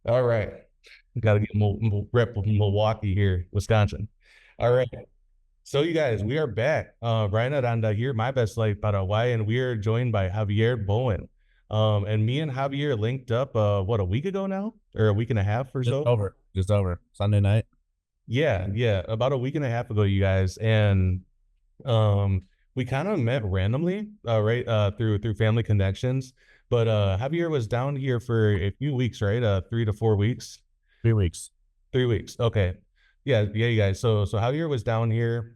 All right. Got to get rep with Milwaukee here, Wisconsin. All right. So you guys, we are back. Ryan Aranda here, my best life Paraguay, and we are joined by Javier Bowen. And me and Javier linked up what, a week ago now? Or a week and a half or Just so? over. Just over. Sunday night. Yeah, about a week and a half ago, you guys. And um we kind of met randomly, right, through family connections. But Javier was down here for a few weeks, right? 3 to 4 weeks. 3 weeks. 3 weeks. Okay. Yeah, you guys. So Javier was down here,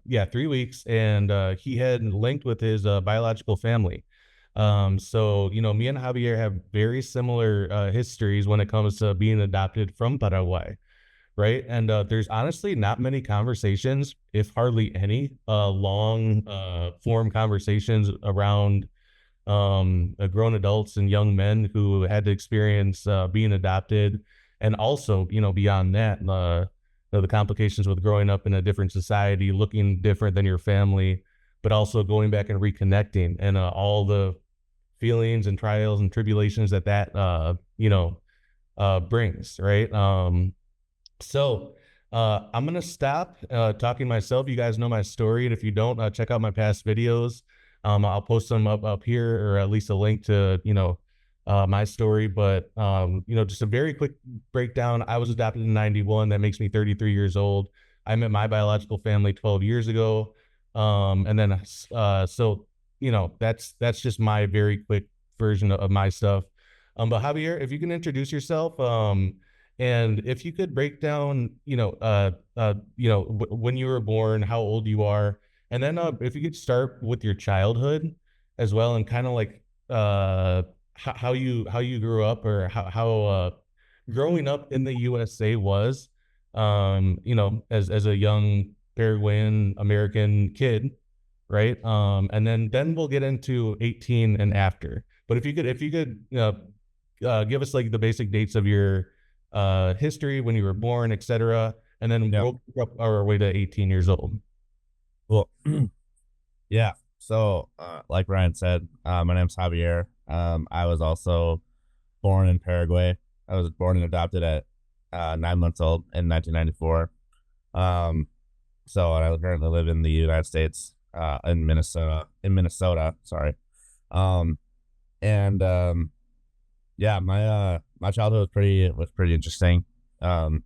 yeah, 3 weeks, and he had linked with his biological family. So me and Javier have very similar histories when it comes to being adopted from Paraguay, right? And there's honestly not many conversations, if hardly any, long form conversations around grown adults and young men who had to experience being adopted, and also beyond that, the complications with growing up in a different society, looking different than your family, but also going back and reconnecting, and all the feelings and trials and tribulations that brings, right? So I'm gonna stop talking myself. You guys know my story, and if you don't, check out my past videos. I'll post them up here, or at least a link to my story. But just a very quick breakdown. I was adopted in '91. That makes me 33 years old. I met my biological family 12 years ago, and then so that's just my very quick version of my stuff. But Javier, if you can introduce yourself, and if you could break down, when you were born, how old you are, and then if you could start with your childhood as well, and kind of like how you grew up, or how growing up in the USA was, as a young Paraguayan American kid, right? And then we'll get into 18 and after. But if you could give us like the basic dates of your history, when you were born, etc., and then Yep. we'll go up our way to 18 years old. Well, yeah. So, like Ryan said, my name's Javier. I was also born in Paraguay. I was born and adopted at 9 months old in 1994. So I currently live in the United States, in Minnesota. Sorry. Um, and yeah, my childhood was pretty interesting. Um,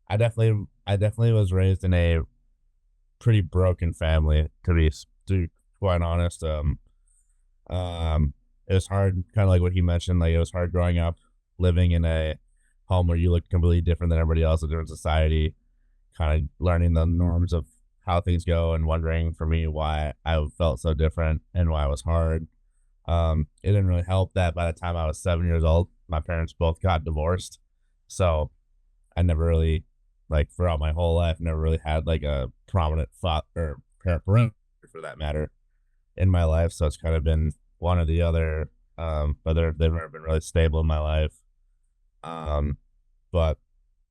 I definitely was raised in a pretty broken family, to be quite honest. It was hard, kind of like what he mentioned. Like, it was hard growing up, living in a home where you look completely different than everybody else, a different society. Kind of learning the norms of how things go, and wondering for me why I felt so different and why it was hard. It didn't really help that by the time I was 7 years old, my parents both got divorced. So I never really, like, throughout my whole life, never really had like a prominent father or parent, for that matter, in my life. So it's kind of been one or the other. But they've never been really stable in my life. Um, but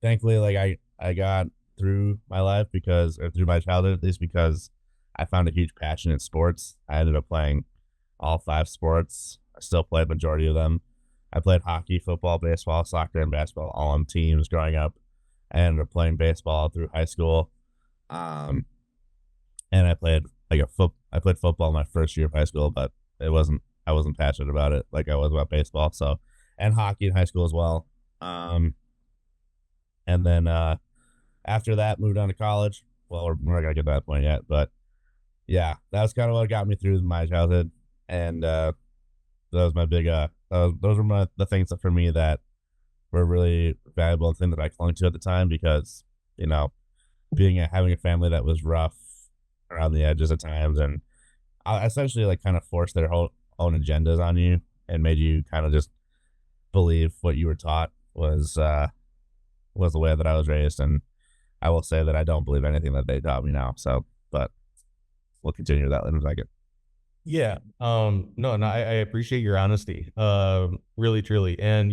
thankfully, like, I got through my life or through my childhood, at least, because I found a huge passion in sports. I ended up playing all five sports. I still play a majority of them. I played hockey, football, baseball, soccer, and basketball all on teams growing up. I ended up playing baseball through high school. Um, and I played football my first year of high school, but I wasn't passionate about it like I was about baseball. So, and hockey in high school as well. Um, and then after that, moved on to college. Well, we're not gonna get to that point yet, but yeah, that was kind of what got me through my childhood. And that was my big those were the things that, for me, that were really valuable and thing that I clung to at the time, because you know having a family that was rough around the edges at times, and essentially, like, kind of forced their whole own agendas on you, and made you kind of just believe what you were taught, was the way that I was raised. And I will say that I don't believe anything that they taught me now. So, but we'll continue that in a second. Yeah. No, I appreciate your honesty. Really, truly. And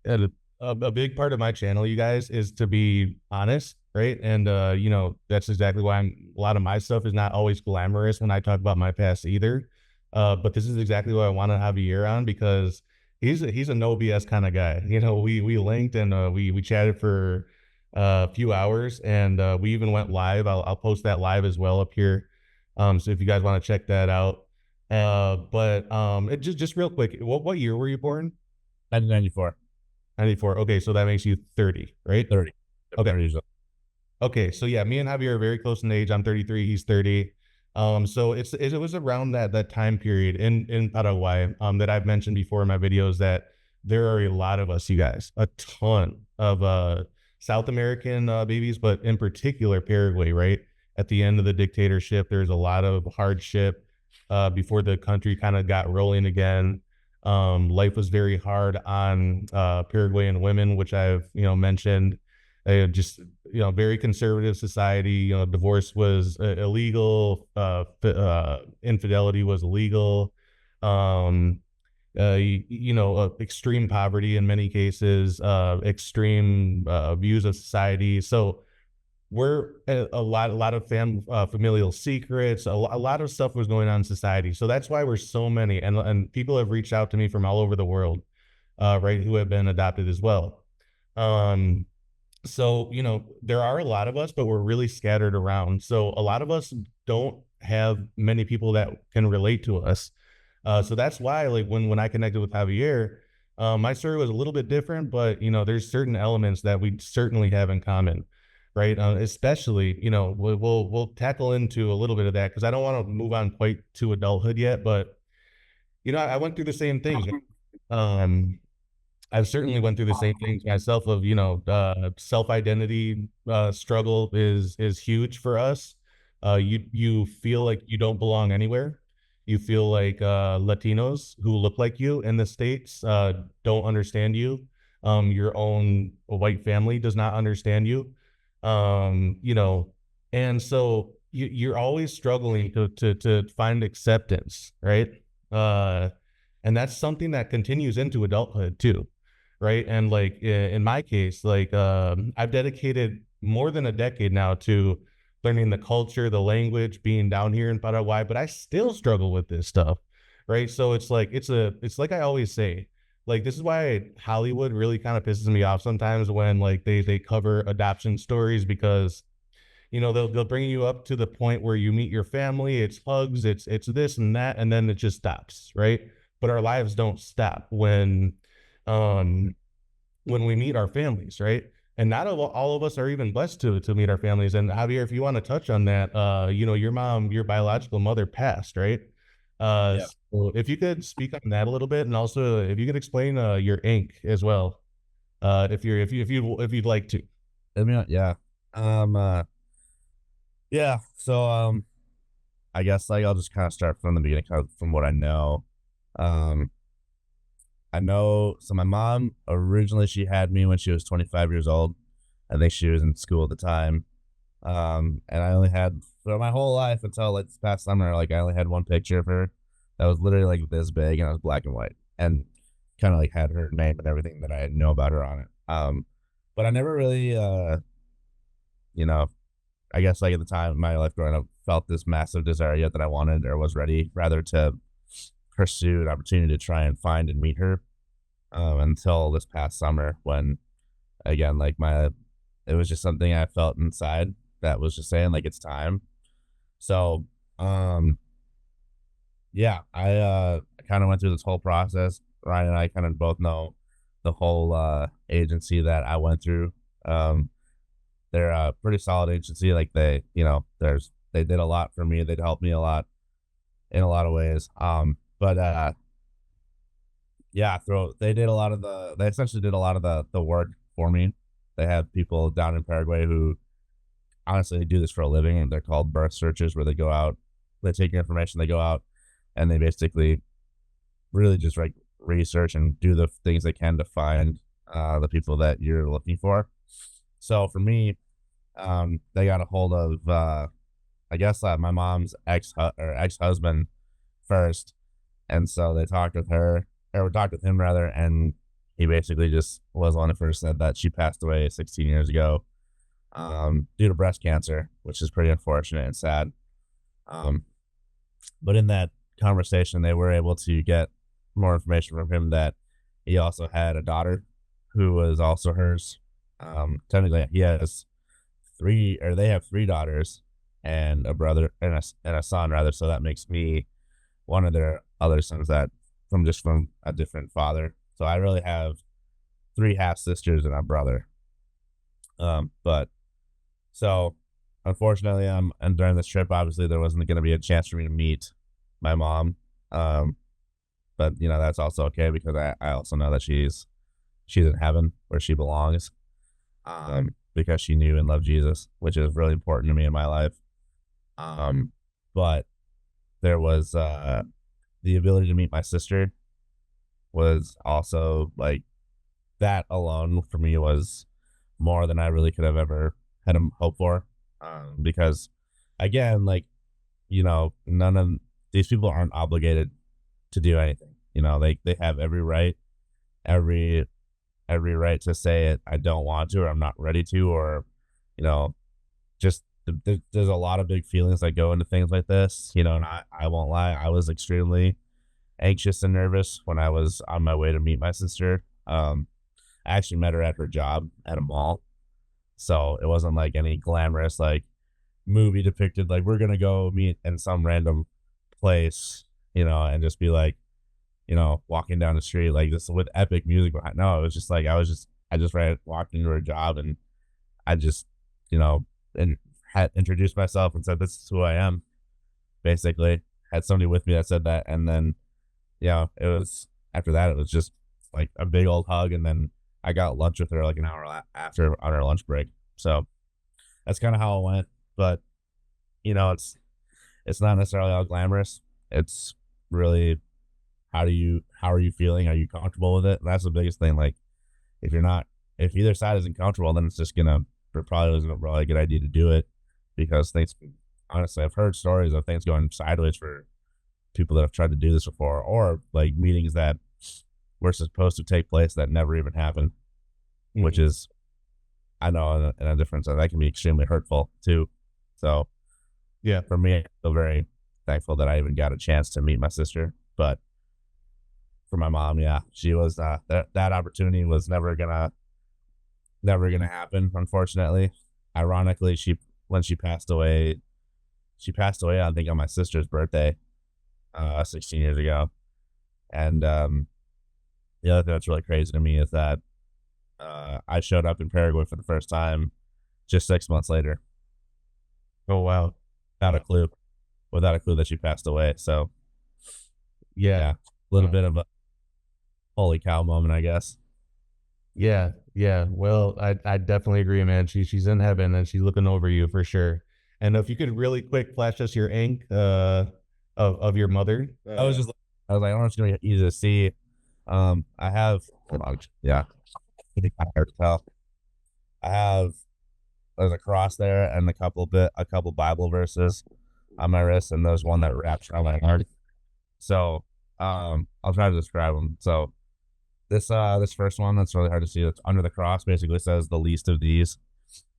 and a big part of my channel, you guys, is to be honest, right? And that's exactly why a lot of my stuff is not always glamorous when I talk about my past either. But this is exactly what I want to have a year on, because he's a no BS kind of guy. You know, we linked and we chatted for a few hours, and we even went live. I'll post that live as well up here. So if you guys want to check that out. But it just real quick, what year were you born? 1994. 94. Okay, so that makes you 30, right? 30. Okay. 30 years old. Okay, so yeah, me and Javier are very close in age. I'm 33, he's 30. So it was around that time period in Paraguay that I've mentioned before in my videos that there are a lot of us, you guys, a ton of South American babies, but in particular Paraguay, right? At the end of the dictatorship, there's a lot of hardship before the country kind of got rolling again. Life was very hard on Paraguayan women, which I've mentioned. Just very conservative society. Divorce was illegal. Infidelity was illegal. Extreme poverty in many cases. Extreme views of society. So we're a lot of familial secrets. A lot of stuff was going on in society. So that's why we're so many, and people have reached out to me from all over the world, right, who have been adopted as well. Um, so, there are a lot of us, but we're really scattered around. So a lot of us don't have many people that can relate to us. So that's why, like, when I connected with Javier, my story was a little bit different, but there's certain elements that we certainly have in common, right? Especially, we'll tackle into a little bit of that because I don't want to move on quite to adulthood yet, but I went through the same things. Um, I've certainly went through the same things myself of, self-identity struggle is huge for us. You feel like you don't belong anywhere. You feel like Latinos who look like you in the States don't understand you. Your own white family does not understand you. Um, you know, and so you're always struggling to find acceptance, right? Uh, and that's something that continues into adulthood too, right? And like in my case, like I've dedicated more than a decade now to learning the culture, the language, being down here in Paraguay, but I still struggle with this stuff, right? So it's like I always say, like this is why Hollywood really kind of pisses me off sometimes when like they cover adoption stories because they'll bring you up to the point where you meet your family, it's hugs, it's this and that, and then it just stops, right? But our lives don't stop um when we meet our families, right? And not all of us are even blessed to meet our families. And Javier, if you want to touch on that, your mom, your biological mother passed, right? Yeah. So if you could speak on that a little bit, and also if you could explain your ink as well, if you'd like to. I mean, yeah. Um, uh, yeah. So, I guess like I'll just kind of start from the beginning, kind of from what I know. Um, I know. So my mom originally she had me when she was 25 years old. I think she was in school at the time. And I only had for my whole life until like this past summer, like I only had one picture of her that was literally like this big and it was black and white and kind of like had her name and everything that I know about her on it. But I never really, you know, I guess like at the time of my life growing up, felt this massive desire yet that I wanted or was ready rather to pursue an opportunity to try and find and meet her. Until this past summer when again like it was just something I felt inside that was just saying like it's time. So um yeah, I kind of went through this whole process. Ryan and I kind of both know the whole agency that I went through. Um they're a pretty solid agency. Like they did a lot for me. They'd helped me a lot in a lot of ways. But yeah, they did a lot of they essentially did a lot of the work for me. They have people down in Paraguay who honestly do this for a living, and they're called birth searchers, where they go out, they take your information, they go out, and they basically really just like research and do the things they can to find the people that you're looking for. So for me, they got a hold of I guess my mom's ex husband first, and so they talked with her or talked with him rather, and he basically just was the one who first said that she passed away 16 years ago due to breast cancer, which is pretty unfortunate and sad. Um, but in that conversation, they were able to get more information from him that he also had a daughter who was also hers. Technically, he has three, or they have three daughters and a brother and a son rather. So that makes me one of their other sons that from a different father. So I really have three half sisters and a brother. But so unfortunately, and during this trip, obviously there wasn't going to be a chance for me to meet my mom. Um, but that's also okay because I also know that she's in heaven where she belongs. Because she knew and loved Jesus, which is really important to me in my life. But there was the ability to meet my sister was also like that alone for me was more than I really could have ever had a hope for. Because again, like, none of these people aren't obligated to do anything. They have every every right to say it. I don't want to, or I'm not ready to, or, you know, just there's a lot of big feelings that go into things like this, and I won't lie. I was extremely anxious and nervous when I was on my way to meet my sister. I actually met her at her job at a mall. So it wasn't like any glamorous, like movie depicted, like we're going to go meet in some random place, and just be like, walking down the street like this with epic music behind. No, it was just like I just walked into her job and I just, and had introduced myself and said, "This is who I am." Basically, had somebody with me that said that, and then it was after that it was just like a big old hug, and then I got lunch with her like an hour after on our lunch break. So that's kind of how it went. But it's not necessarily all glamorous. It's really how are you feeling? Are you comfortable with it? That's the biggest thing. Like if either side isn't comfortable, then it's just gonna it probably isn't really a good idea to do it because things honestly I've heard stories of things going sideways for people that have tried to do this before, or like meetings that were supposed to take place that never even happened, which Mhm. is I know in a difference that can be extremely hurtful too. So Yeah. for me, I feel very thankful that I even got a chance to meet my sister. But for my mom, yeah, she was that opportunity was never gonna happen. Unfortunately, ironically, she when she passed away. I think on my sister's birthday, 16 years ago. And the other thing that's really crazy to me is that I showed up in Paraguay for the first time just 6 months later, Oh wow. without a clue, that she passed away. So Yeah. yeah, a little bit of a holy cow moment, I guess. Yeah. Yeah. Well, I definitely agree, man. She's in heaven and she's looking over you for sure. And if you could really quick flash us your ink of your mother. I was just, I was like, I don't know if it's gonna be easy to see. I have, hold on, yeah, it's kind of hard to tell. I have there's a cross there and a couple Bible verses on my wrist, and there's one that wraps around my heart. So, I'll try to describe them. So this first one that's really hard to see. That's under the cross. Basically says the least of these.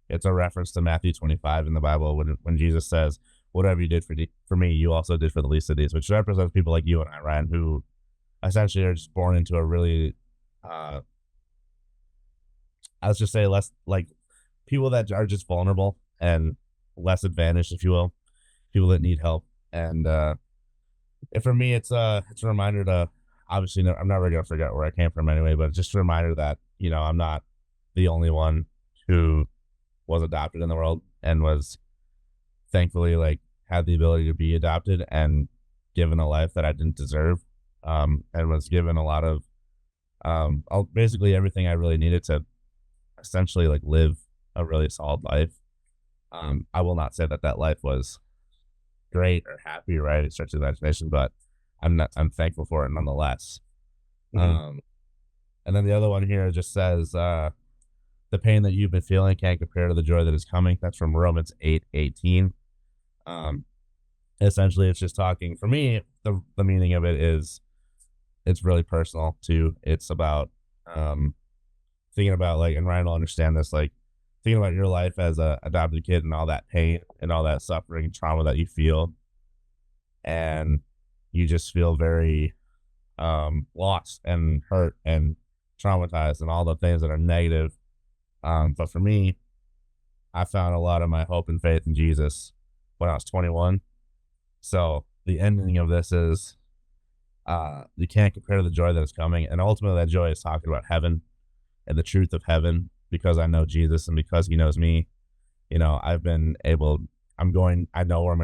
It's a reference to Matthew 25 in the Bible when Jesus says, "Whatever you did for me, you also did for the least of these," which represents people like you and I, Ryan, who essentially are just born into a really, uh, let's just say less like people that are just vulnerable and less advantaged, if you will, people that need help. And for me, it's a reminder to obviously I'm never gonna forget where I came from anyway, but just a reminder that I'm not the only one who was adopted in the world and was thankfully like had the ability to be adopted and given a life that I didn't deserve, and was given a lot of basically everything I really needed to essentially like live a really solid life. I will not say that that life was great or happy, right? It stretches the imagination, but I'm thankful for it nonetheless. Mhm. Um, and then the other one here just says, the pain that you've been feeling can't compare to the joy that is coming. That's from Romans 8:18. Um, Essentially, it's just talking for me. The meaning of it is it's really personal too. It's about um, thinking about like, and Ryan will understand this, like thinking about your life as a adopted kid and all that pain and all that suffering and trauma that you feel, and you just feel very lost and hurt and traumatized and all the things that are negative. But for me, I found a lot of my hope and faith in Jesus when I was 21. So the ending of this is you can't compare to the joy that is coming. And ultimately, that joy is talking about heaven and the truth of heaven because I know Jesus and because he knows me. You know, I know where I'm going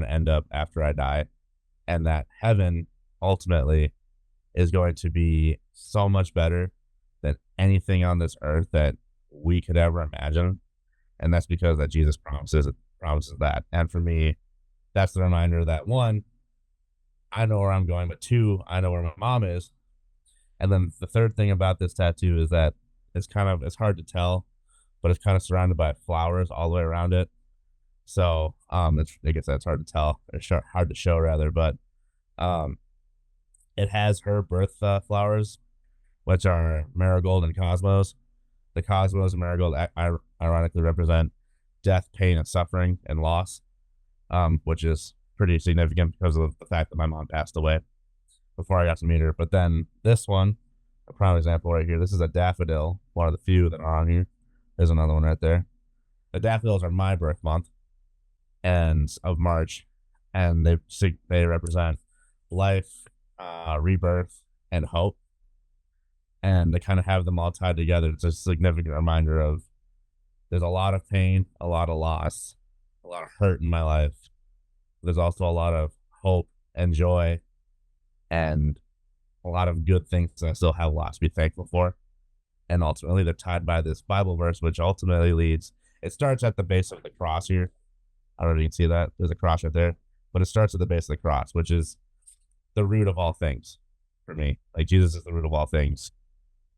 to end up after I die. And that heaven ultimately is going to be so much better than anything on this earth that we could ever imagine. And that's because that Jesus promises that. And for me, that's the reminder that one, I know where I'm going, but two, I know where my mom is. And then the third thing about this tattoo is that it's hard to tell, but it's kind of surrounded by flowers all the way around it. So I guess that's hard to tell, or hard to show rather, but um, it has her birth flowers, which are marigold and cosmos. The cosmos and marigold ironically represent death, pain, and suffering and loss, which is pretty significant because of the fact that my mom passed away before I got to meet her. But then this one, a prime example right here, this is a daffodil, one of the few that are on here. There's another one right there. The daffodils are my birth month and of March, and they represent life, rebirth, and hope. And to kind of have them all tied together, it's a significant reminder of there's a lot of pain, a lot of loss, a lot of hurt in my life. There's also a lot of hope and joy and a lot of good things that I still have a lot to be thankful for. And ultimately, they're tied by this Bible verse, which ultimately it starts at the base of the cross here. I don't know if you can see that. There's a cross right there. But it starts at the base of the cross, which is the root of all things for me. Like Jesus is the root of all things.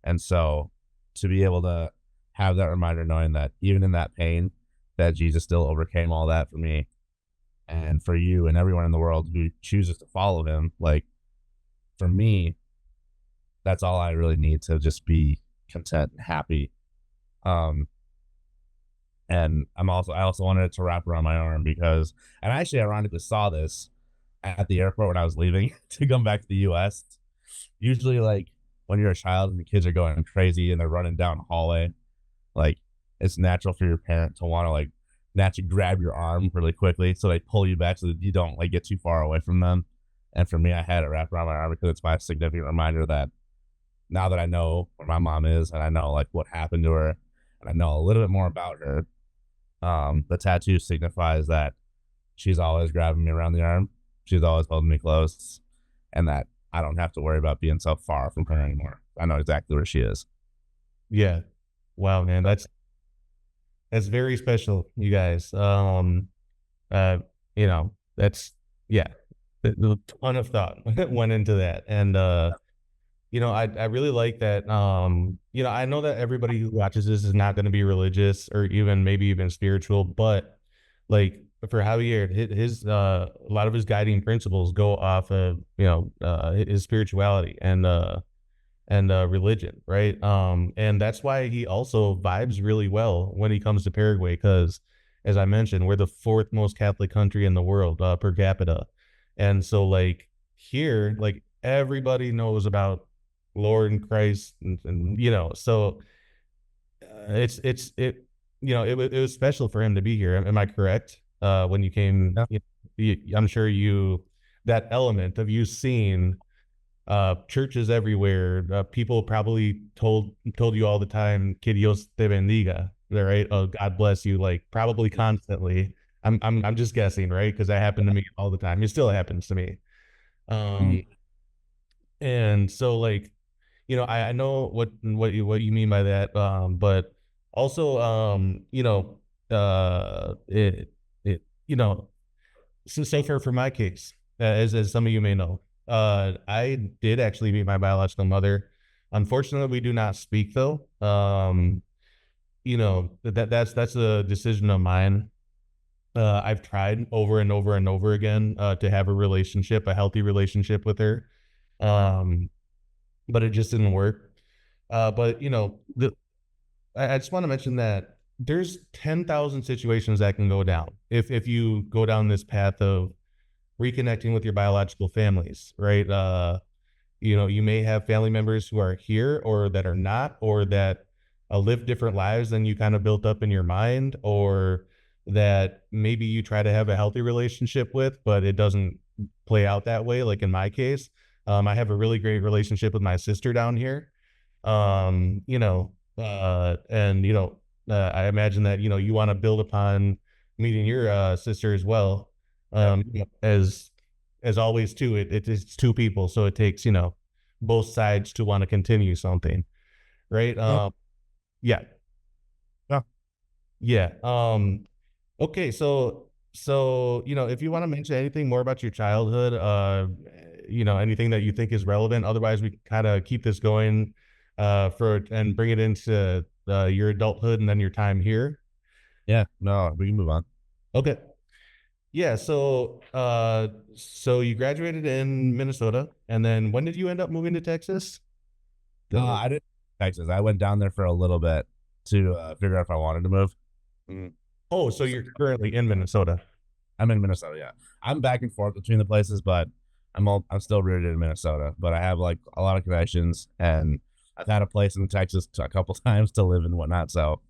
And so to be able to have that reminder, knowing that even in that pain, that Jesus still overcame all that for me and for you and everyone in the world who chooses to follow him, like for me, that's all I really need to just be content and happy. Um, and I also wanted it to wrap around my arm because, and I actually ironically saw this at the airport when I was leaving to come back to the US. Usually, like when you're a child and the kids are going crazy and they're running down the hallway, like it's natural for your parent to want to like naturally grab your arm really quickly so they pull you back so that you don't like get too far away from them. And for me, I had it wrapped around my arm because it's my significant reminder that now that I know where my mom is and I know like what happened to her and I know a little bit more about her, the tattoo signifies that she's always grabbing me around the arm. She's always holding me close, and that I don't have to worry about being so far from her anymore. I know exactly where she is. Yeah. Wow, man. That's very special, you guys. Uh, that's yeah. A ton of thought went into that. And I really like that. I know that everybody who watches this is not going to be religious or even maybe even spiritual, but like for Javier, a lot of his guiding principles go off of his spirituality and religion, right? And that's why he also vibes really well when he comes to Paraguay, because as I mentioned, we're the fourth most Catholic country in the world per capita, and so like here, like everybody knows about Lord and Christ, and so it was special for him to be here. Am I correct? When you came, Yeah. I'm sure that element of you seeing churches everywhere. People probably told you all the time, "Que Dios te bendiga," right? Oh, God bless you, like probably constantly. I'm just guessing, right? Because that happened to me all the time. It still happens to me. Mm. Um, and so like, I know what you mean by that. But also, it it you know, so safer for my case, as some of you may know. I did actually meet my biological mother. Unfortunately, we do not speak though. That's a decision of mine. I've tried over and over and over again to have a healthy relationship with her, um, but it just didn't work. But I just want to mention that there's 10,000 situations that can go down if you go down this path of reconnecting with your biological families, right? You may have family members who are here or that are not, or that live different lives than you kind of built up in your mind, or that maybe you try to have a healthy relationship with, but it doesn't play out that way. Like in my case, I have a really great relationship with my sister down here. And I imagine that you want to build upon meeting your sister as well. Yep. As always, too, it's two people, so it takes both sides to want to continue something, right? Oh, Yeah, yeah. yeah. Okay, so if you want to mention anything more about your childhood, anything that you think is relevant. Otherwise, we kind of keep this going, for and bring it into your adulthood and then your time here. Yeah. No, we can move on. Okay. Yeah. So you graduated in Minnesota, and then when did you end up moving to Texas? I did Texas. I went down there for a little bit to figure out if I wanted to move. Mm. Oh, so So you're currently in Minnesota. I'm in Minnesota. Yeah, I'm back and forth between the places, but I'm still rooted in Minnesota. But I have like a lot of connections, and I've had a place in Texas a couple times to live and whatnot. So,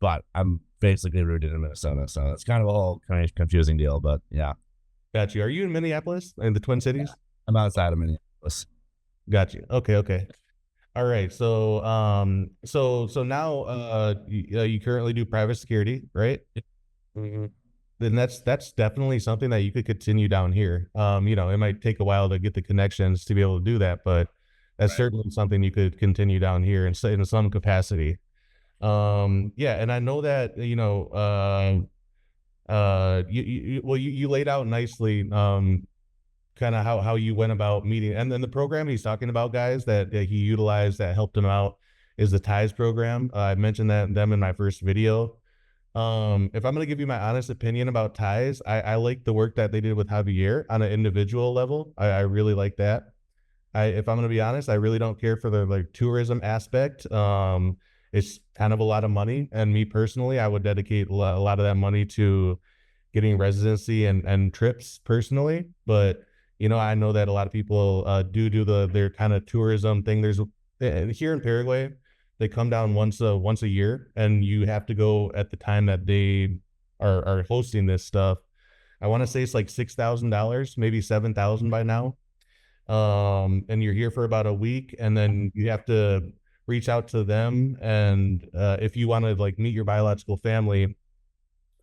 but I'm basically rooted in Minnesota. So it's kind of a whole kind of confusing deal. But yeah, Got you. Are you in Minneapolis in the Twin yeah, Cities? I'm outside of Minneapolis. Got you. Okay. Okay. All right. So now, you currently do private security, right? Mm-hmm. Then that's definitely something that you could continue down here. It might take a while to get the connections to be able to do that, but that's Right. certainly something you could continue down here and say in some capacity. Yeah, and I know that you laid out nicely, kind of how you went about meeting, and then the program he's talking about, guys, that he utilized that helped him out is the ties program. I mentioned that them in my first video. If I'm gonna give you my honest opinion about ties, I like the work that they did with Javier on an individual level. I really like that. If I'm gonna be honest, I really don't care for the like tourism aspect. It's kind of a lot of money, and me personally, I would dedicate a lot of that money to getting residency and trips personally. But I know that a lot of people do their kind of tourism thing. There's here in Paraguay, they come down once a year, and you have to go at the time that they are hosting this stuff. I want to say it's like $6,000, maybe 7,000 by now. And you're here for about a week, and then you have to reach out to them, and if you want to like meet your biological family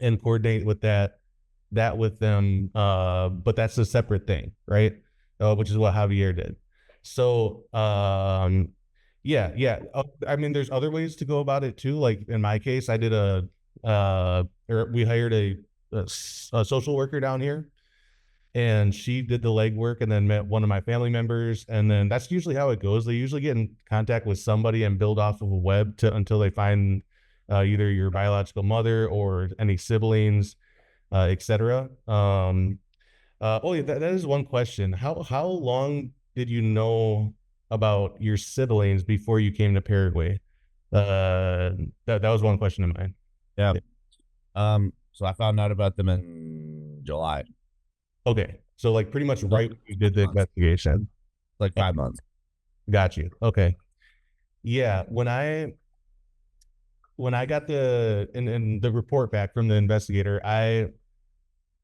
and coordinate that with them, but that's a separate thing, right? Which is what Javier did. So yeah. I mean, there's other ways to go about it too. Like in my case, I did or we hired a social worker down here, and she did the legwork and then met one of my family members, and then that's usually how it goes. They usually get in contact with somebody and build off of a web until they find either your biological mother or any siblings, etc. Oh, yeah, that is one question. How long did you know about your siblings before you came to Paraguay? That was one question of mine. Yeah. Yeah. So I found out about them in July. Okay, so like pretty much No, right when you did the months. investigation. Like Okay, 5 months. got you. Okay, yeah. When I got in the report back from the investigator,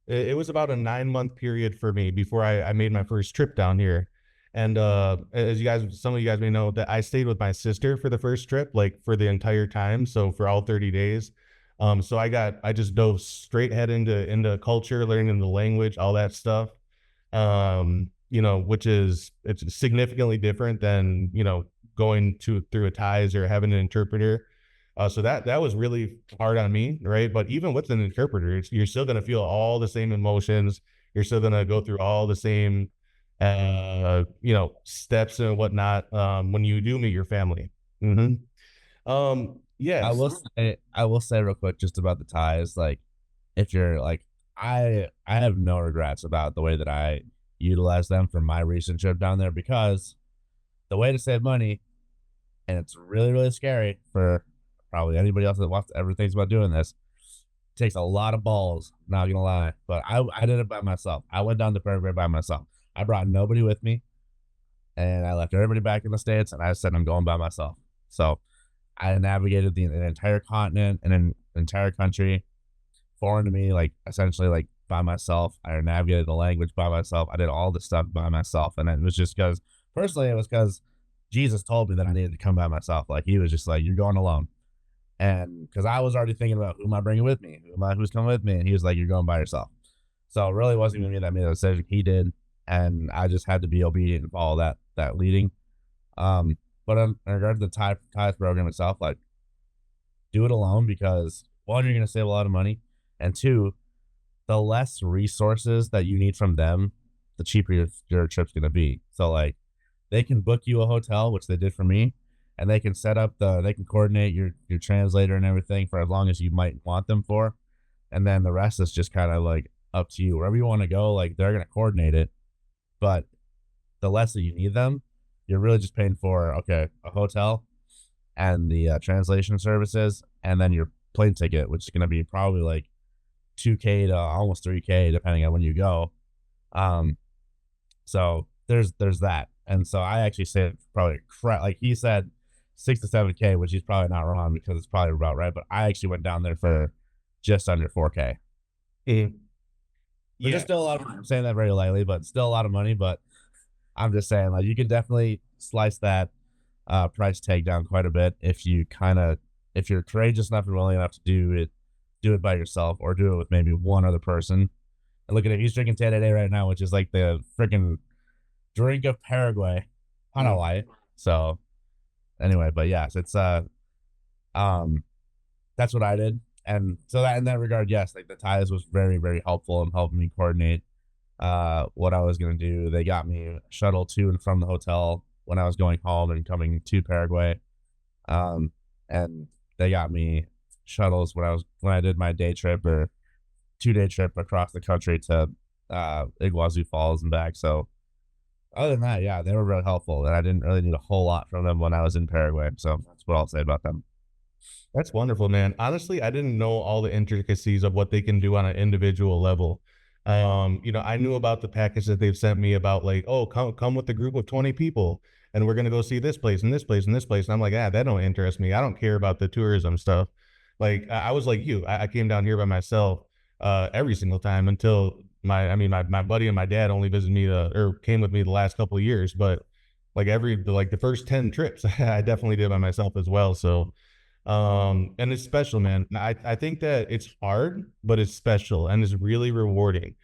it was about a 9 month period for me before I made my first trip down here. And as some of you guys may know, that I stayed with my sister for the first trip, like for the entire time. So for all 30 days. So I just dove straight head into culture, learning the language, all that stuff. Which is it's significantly different than, going through a ties or having an interpreter. So that was really hard on me, right? But even with an interpreter, you're still gonna feel all the same emotions. You're still gonna go through all the same, steps and whatnot, when you do meet your family. Hmm. Yes. I will say real quick just about the ties. Like, if you're like, I have no regrets about the way that I utilized them for my recent trip down there, because the way to save money, and it's really really scary for probably anybody else that wants to ever thinks about doing this. Takes a lot of balls, not gonna lie. But I did it by myself. I went down to Paraguay by myself. I brought nobody with me, and I left everybody back in the States, and I said I'm going by myself. So I navigated the entire continent and an entire country, foreign to me, like essentially like by myself. I navigated the language by myself. I did all this stuff by myself, and it was just because personally, it was because Jesus told me that I needed to come by myself. Like he was just like, "You're going alone," and because I was already thinking about who am I bringing with me, who's coming with me, and he was like, "You're going by yourself." So it really wasn't even me that made the decision. He did, and I just had to be obedient and follow that leading. But in regard to the ties program itself, like do it alone because one, you're going to save a lot of money, and two, the less resources that you need from them, the cheaper your trip's going to be. So like they can book you a hotel, which they did for me, and they can they can coordinate your translator and everything for as long as you might want them for, and then the rest is just kind of like up to you. Wherever you want to go, like they're going to coordinate it, but the less that you need them, you're really just paying for okay a hotel and the translation services, and then your plane ticket, which is going to be probably like 2K to almost 3K depending on when you go. Um, so there's that, and so I actually said probably like he said 6 to 7K, which he's probably not wrong because it's probably about right. But I actually went down there for just under 4K, Mm. which is Yeah. still a lot of money. I'm saying that very lightly, but still a lot of money. But I'm just saying like you can definitely slice that price tag down quite a bit if you're courageous enough and willing enough to do it by yourself or do it with maybe one other person. And look at it, he's drinking Tay right now, which is like the freaking drink of Paraguay, Mm. Paraguay. So anyway, but yes, it's um that's what I did, and so that in that regard, yes, like the ties was very very helpful in helping me coordinate what I was gonna do. They got me a shuttle to and from the hotel when I was going home and coming to Paraguay, um, and they got me shuttles when I did my day trip or 2 day trip across the country to Iguazu Falls and back. So other than that, yeah, they were really helpful, and I didn't really need a whole lot from them when I was in Paraguay. So that's what I'll say about them. That's wonderful, man. Honestly, I didn't know all the intricacies of what they can do on an individual level. I knew about the package that they've sent me about like, oh, come with a group of 20 people and we're gonna go see this place and this place and this place. And I'm like, that don't interest me. I don't care about the tourism stuff. Like I was like you. I came down here by myself every single time until my buddy and my dad only visited me or came with me the last couple of years. But like the first 10 trips, I definitely did by myself as well. So and it's special, man. I think that it's hard, but it's special and it's really rewarding,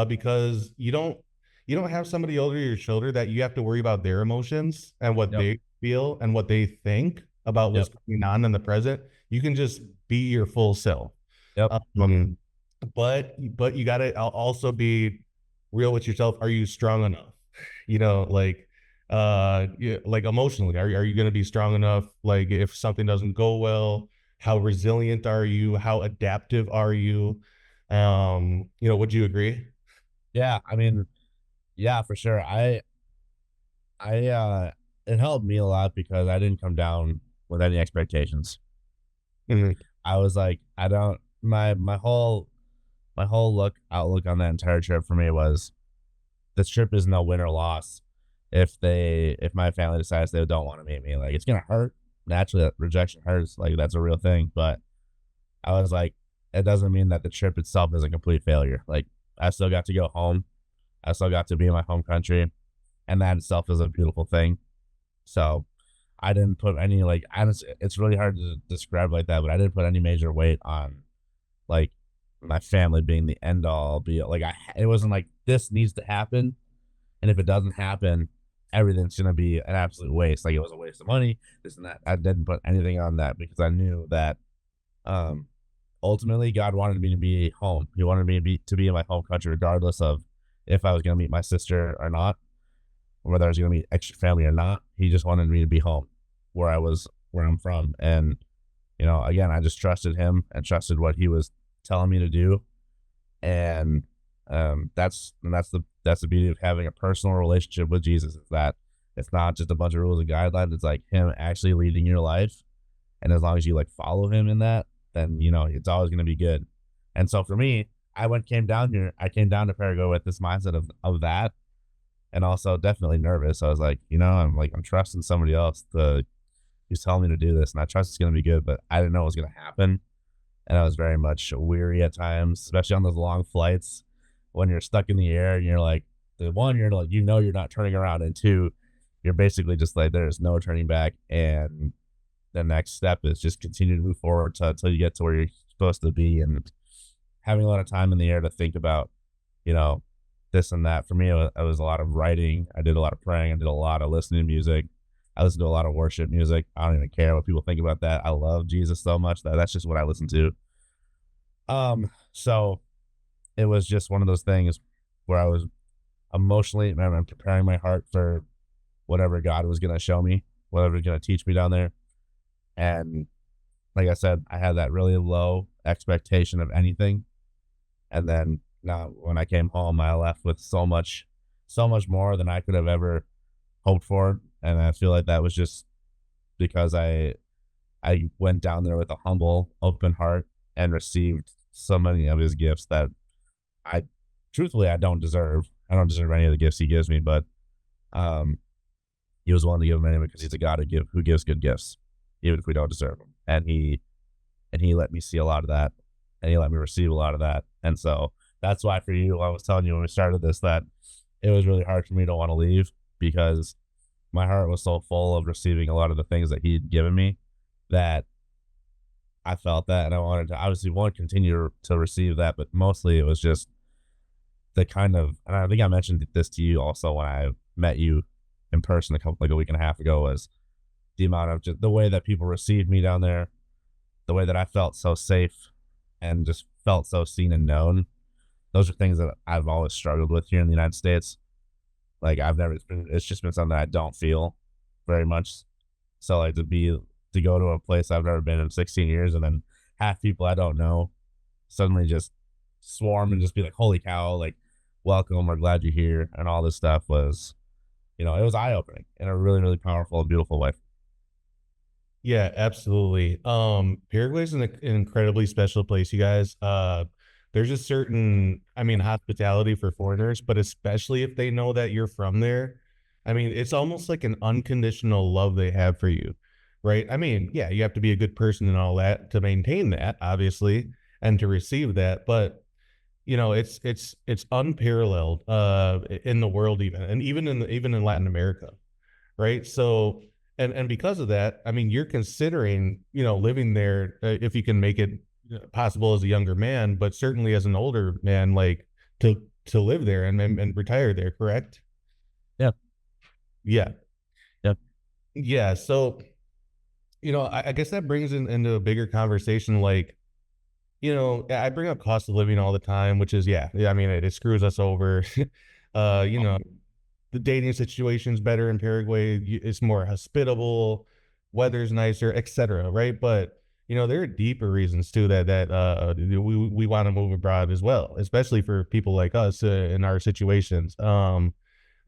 because you don't have somebody over your shoulder that you have to worry about their emotions and what Yep. they feel and what they think about what's Yep. going on in the present. You can just be your full self. Yep. um, but you gotta also be real with yourself. Are you strong enough? Like yeah, like emotionally, are you gonna be strong enough? Like if something doesn't go well, how resilient are you? How adaptive are you? Would you agree? Yeah. I mean, yeah, for sure. I it helped me a lot because I didn't come down with any expectations. Mhm. I was like, I don't my whole outlook on that entire trip for me was this trip is no win or loss. If my family decides they don't want to meet me, like it's gonna hurt. Naturally, that rejection hurts. Like that's a real thing. But I was like, it doesn't mean that the trip itself is a complete failure. Like I still got to go home. I still got to be in my home country, and that itself is a beautiful thing. So I didn't put any like honestly, it's really hard to describe like that, but I didn't put any major weight on like my family being the end all be all. Like it wasn't like this needs to happen, and if it doesn't happen, everything's gonna be an absolute waste. Like it was a waste of money, this and that. I didn't put anything on that because I knew that um ultimately God wanted me to be home. He wanted me to be in my home country, regardless of if I was gonna meet my sister or not, or whether I was gonna meet extra family or not. He just wanted me to be home, where I'm from, and again, I just trusted him and trusted what he was telling me to do, and that's the beauty of having a personal relationship with Jesus is that it's not just a bunch of rules and guidelines. It's like him actually leading your life, and as long as you like follow him in that, then it's always going to be good. And so for me, I came down here. I came down to Paraguay with this mindset of that, and also definitely nervous. I was like, I'm trusting somebody else to who's telling me to do this, and I trust it's going to be good, but I didn't know it was going to happen. And I was very much weary at times, especially on those long flights when you're stuck in the air and you're like, the one, you're like, you're not turning around, and two, you're basically just like, there's no turning back. And the next step is just continue to move forward until you get to where you're supposed to be. And having a lot of time in the air to think about, you know, this and that. For me, it was a lot of writing. I did a lot of praying. I did a lot of listening to music. I listen to a lot of worship music. I don't even care what people think about that. I love Jesus so much that that's just what I listen to. So it was just one of those things where I was emotionally, I'm preparing my heart for whatever God was going to show me, whatever was going to teach me down there. And like I said, I had that really low expectation of anything. And then now when I came home, I left with so much more than I could have ever hoped for. And I feel like that was just because I went down there with a humble, open heart and received so many of his gifts that I truthfully I don't deserve. I don't deserve any of the gifts he gives me, but um he was willing to give them anyway because he's a God who gives good gifts, even if we don't deserve them. And he let me see a lot of that, and he let me receive a lot of that. And so that's why for you, I was telling you when we started this that it was really hard for me to want to leave because my heart was so full of receiving a lot of the things that he'd given me that I felt that, and I wanted to obviously want to continue to receive that, but mostly it was just the kind of, and I think I mentioned this to you also when I met you in person a week and a half ago, was the amount of just the way that people received me down there, the way that I felt so safe and just felt so seen and known. Those are things that I've always struggled with here in the United States. Like it's just been something that I don't feel very much. So like to go to a place I've never been in 16 years and then half people I don't know suddenly just swarm and just be like, holy cow, like welcome, we're glad you're here, and all this stuff was, it was eye opening in a really, really powerful and beautiful way. Yeah, absolutely. Paraguay's an incredibly special place, you guys. There's a certain, I mean, hospitality for foreigners, but especially if they know that you're from there. I mean, it's almost like an unconditional love they have for you, right? I mean, yeah, you have to be a good person and all that to maintain that, obviously, and to receive that. But it's unparalleled in the world, even, and even in Latin America, right? So, and because of that, I mean, you're considering, living there if you can make it possible as a younger man, but certainly as an older man, like to live there and retire there, correct? Yeah. Yeah, Yeah. yeah. So, I guess that brings into a bigger conversation, like, I bring up cost of living all the time, which is, yeah, I mean, it screws us over. uh, you know, the dating situation's better in Paraguay. It's more hospitable, weather's nicer, etc. Right? But there are deeper reasons too that we want to move abroad as well, especially for people like us in our situations.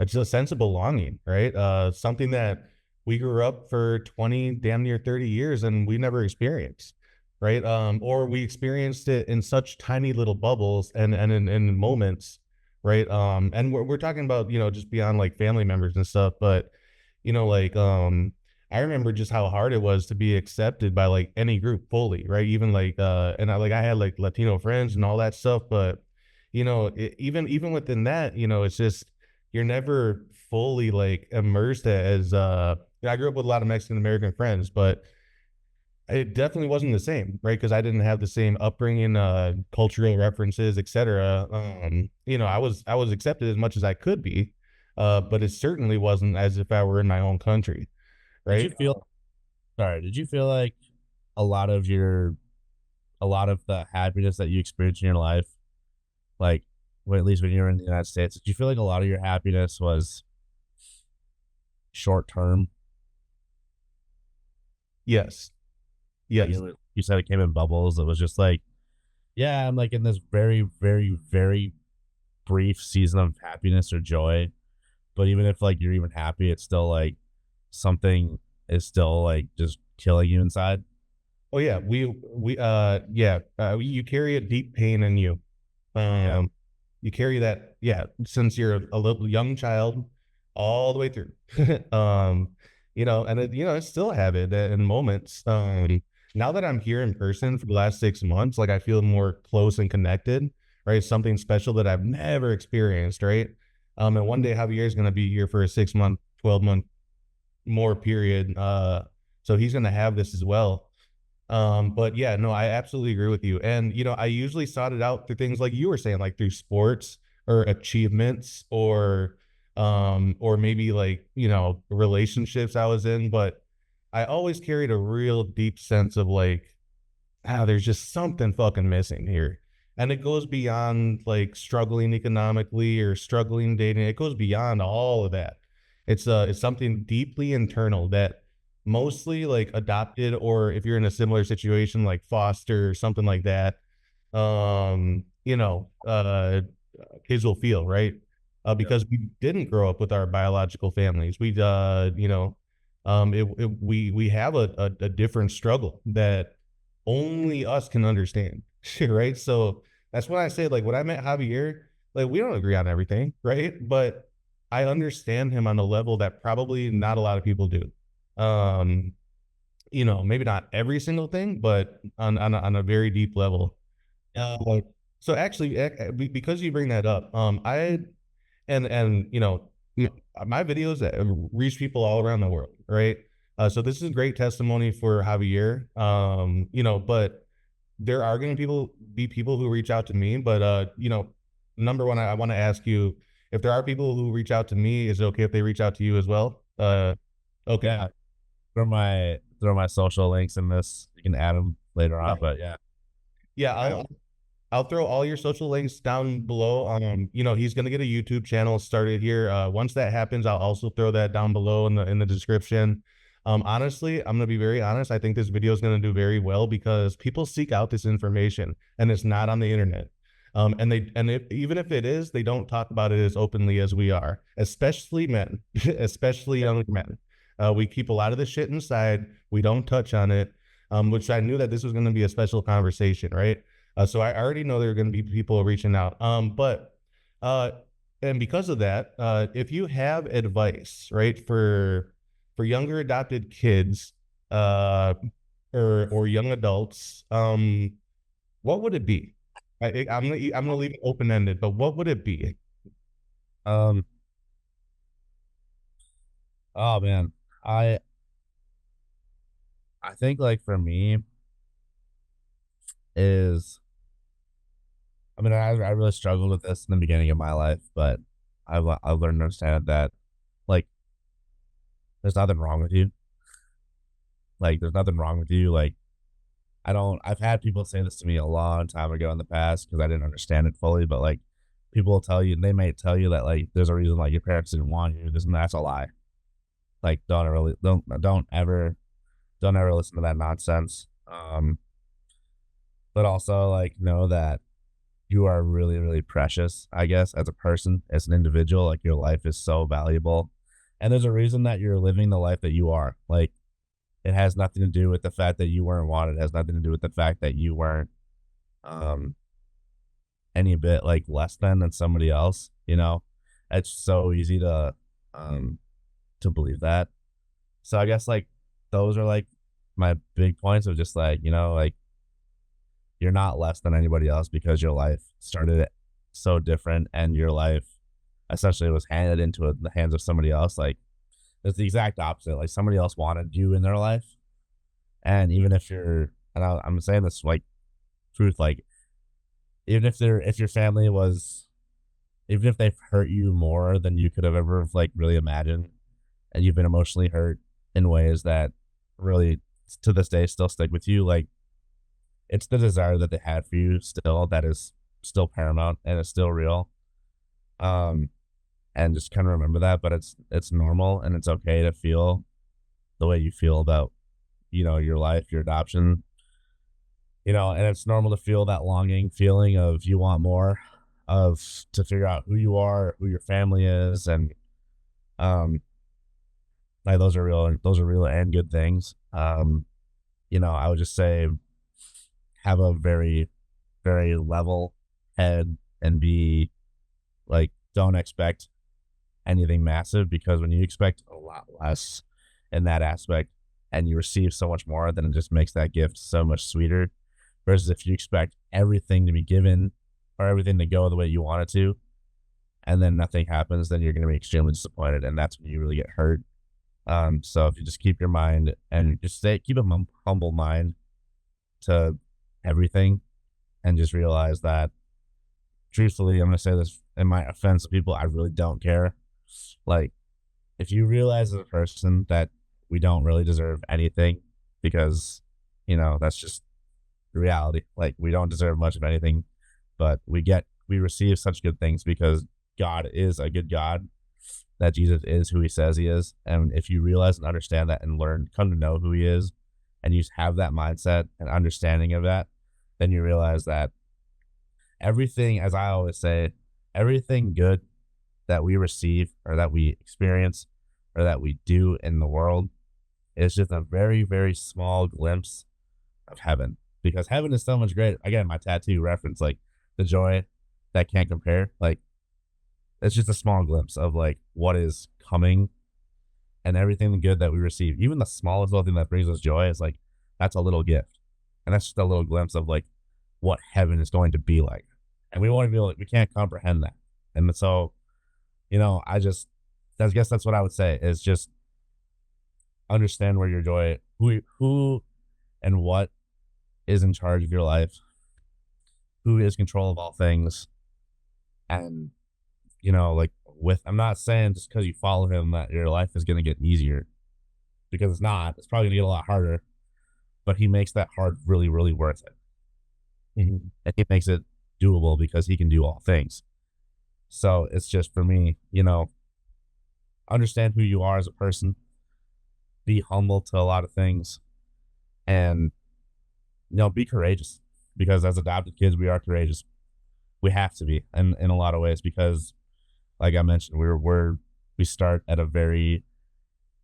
It's a sense of belonging, right? Something that we grew up for 20, damn near 30 years, and we never experienced, right? Or we experienced it in such tiny little bubbles and in moments, right? And we're talking about, just beyond like family members and stuff, but like I remember just how hard it was to be accepted by like any group fully, right? Even like and I had like Latino friends and all that stuff, but even within that, it's just you're never fully like immersed as I grew up with a lot of Mexican American friends, but it definitely wasn't the same, right? Because I didn't have the same upbringing, cultural references, etc. I was accepted as much as I could be, but it certainly wasn't as if I were in my own country, Did you right? feel sorry, did you feel like a lot of your a lot of the happiness that you experienced in your life, like well, at least when you were in the United States, did you feel like a lot of your happiness was short term? Yes, Like yes. you said it came in bubbles. It was just like, yeah, I'm like in this very, very, very brief season of happiness or joy. But even if like you're even happy, it's still like something is still like just killing you inside. Oh yeah, you carry a deep pain in you. Yeah. You carry that, yeah, since you're a little young child. all the way through. um, and I still have it in moments. Now that I'm here in person for the last 6 months, like I feel more close and connected, right? Something special that I've never experienced, right? And one day Javier is going to be here for a 6 month, 12 month more period. So he's going to have this as well. But yeah, no, I absolutely agree with you. And I usually sought it out through things like you were saying, like through sports or achievements or maybe like, relationships I was in. But I always carried a real deep sense of like, there's just something fucking missing here. And it goes beyond like struggling economically or struggling dating. It goes beyond all of that. It's something deeply internal that mostly like adopted, or if you're in a similar situation like foster or something like that, um, you know, uh kids will feel, right? Yep. Because we didn't grow up with our biological families. We have a different struggle that only us can understand, right? So that's when I say, like, when I met Javier, like, we don't agree on everything, right? But I understand him on a level that probably not a lot of people do. Um, maybe not every single thing, but on a very deep level. Uh, so actually, because you bring that up, I and my videos reach people all around the world, right? So this is great testimony for Javier. But there are going to be people who reach out to me, but number one, I want to ask you, if there are people who reach out to me, is it okay if they reach out to you as well? Okay. Yeah. Throw my social links in this. You can add them later Yeah. on, but yeah. Yeah, I'll throw all your social links down below. He's gonna get a YouTube channel started here. Once that happens, I'll also throw that down below in the description. Honestly, I'm gonna be very honest. I think this video is gonna do very well because people seek out this information and it's not on the internet. Even if it is, they don't talk about it as openly as we are, especially men, especially young men. We keep a lot of the shit inside. We don't touch on it. Which I knew that this was going to be a special conversation, right? So I already know there are going to be people reaching out. Uh, and because of that, if you have advice, right, for younger adopted kids, uh, or young adults, what would it be? I'm gonna leave it open ended, but what would it be? Um. Oh man, I I think like for me is I mean I really struggled with this in the beginning of my life, but I've learned to understand that like there's nothing wrong with you. Like there's nothing wrong with you. Like I've had people say this to me a long time ago in the past because I didn't understand it fully, but like people will tell you, they might tell you that like there's a reason like your parents didn't want you. This and that's a lie. Like don't ever listen to that nonsense. But also like know that you are really, really precious, I guess, as a person, as an individual. Like your life is so valuable. And there's a reason that you're living the life that you are. Like it has nothing to do with the fact that you weren't wanted. It has nothing to do with the fact that you weren't um any bit like less than somebody else, you know. It's so easy to believe that. So I guess like those are like my big points of just like, like you're not less than anybody else because your life started so different and your life essentially was handed into the hands of somebody else. Like it's the exact opposite. Like somebody else wanted you in their life. And even if I'm saying this like truth, like even if your family was, even if they've hurt you more than you could have ever like really imagined, and you've been emotionally hurt in ways that really to this day still stick with you, like it's the desire that they had for you still that is still paramount and it's still real. Um, and just kind of remember that, but it's normal and it's okay to feel the way you feel about your life, your adoption, and it's normal to feel that longing feeling of you want more, of to figure out who you are, who your family is, and um like those are real and good things. I would just say have a very, very level head and be like don't expect anything massive, because when you expect a lot less in that aspect and you receive so much more, then it just makes that gift so much sweeter. Versus if you expect everything to be given or everything to go the way you want it to, and then nothing happens, then you're going to be extremely disappointed, and that's when you really get hurt. So if you just keep your mind and just keep a humble mind to everything, and just realize that, truthfully, I'm going to say this in my offense to people, I really don't care. Like, if you realize as a person that we don't really deserve anything, because, that's just the reality. Like, we don't deserve much of anything, but we receive such good things because God is a good God, that Jesus is who he says he is. And if you realize and understand that and come to know who he is, and you have that mindset and understanding of that, then you realize that everything, as I always say, everything good that we receive or that we experience or that we do in the world is just a very, very small glimpse of heaven. Because heaven is so much greater. Again, my tattoo reference, like the joy that can't compare. Like, it's just a small glimpse of like what is coming, and everything good that we receive. Even the smallest little thing that brings us joy is like, that's a little gift. And that's just a little glimpse of like what heaven is going to be like. And we won't be like, we can't comprehend that. And so, I guess that's what I would say, is just understand where your joy, who and what is in charge of your life, who is control of all things. And, like, I'm not saying just because you follow him that your life is going to get easier, because it's not. It's probably going to get a lot harder, but he makes that hard really, really worth it. Mm-hmm. And he makes it doable because he can do all things. So it's just, for me, understand who you are as a person, be humble to a lot of things, and, be courageous, because as adopted kids, we are courageous. We have to be in a lot of ways, because like I mentioned, we start at a very,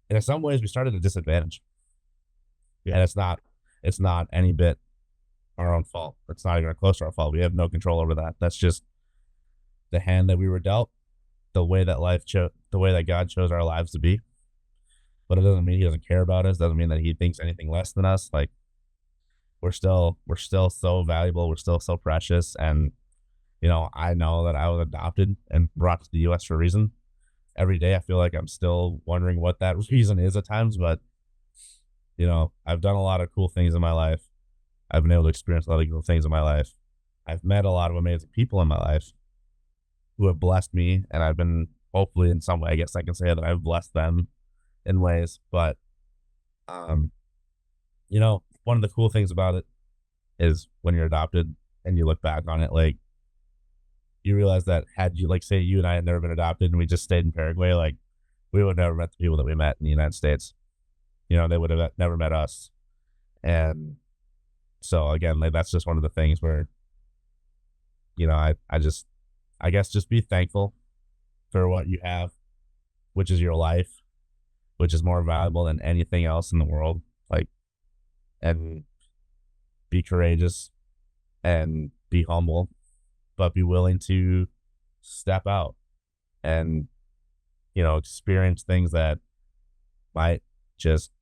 in some ways we start at a disadvantage. Yeah. And it's not any bit our own fault. It's not even close to our fault. We have no control over that. That's just the hand that we were dealt, the way that the way that God chose our lives to be. But it doesn't mean he doesn't care about us. Doesn't mean that he thinks anything less than us. Like, we're still so valuable. We're still so precious. And, I know that I was adopted and brought to the US for a reason. Every day I feel like I'm still wondering what that reason is at times, but I've done a lot of cool things in my life. I've been able to experience a lot of cool things in my life. I've met a lot of amazing people in my life who have blessed me, and I've been, hopefully in some way, I guess I can say that I've blessed them in ways. But one of the cool things about it is when you're adopted and you look back on it, like, you realize that had you, like, say you and I had never been adopted and we just stayed in Paraguay, like, we would have never met the people that we met in the United States. They would have never met us. And so again, like, that's just one of the things where, I guess just be thankful for what you have, which is your life, which is more valuable than anything else in the world. Like, and be courageous and be humble, but be willing to step out and, experience things that might just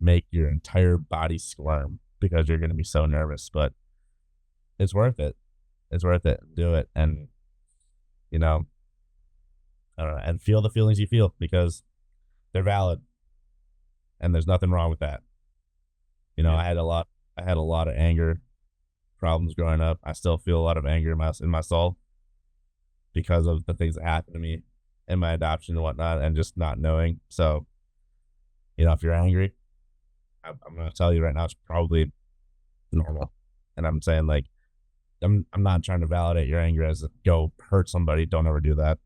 make your entire body squirm, because you're going to be so nervous, but it's worth it. It's worth it. Do it. And, I don't know, and feel the feelings you feel, because they're valid and there's nothing wrong with that. Yeah. I had a lot of anger problems growing up. I still feel a lot of anger in my soul because of the things that happened to me in my adoption and whatnot, and just not knowing. So, if you're angry, I'm going to tell you right now, it's probably normal. And I'm saying, like, I'm not trying to validate your anger as go hurt somebody. Don't ever do that.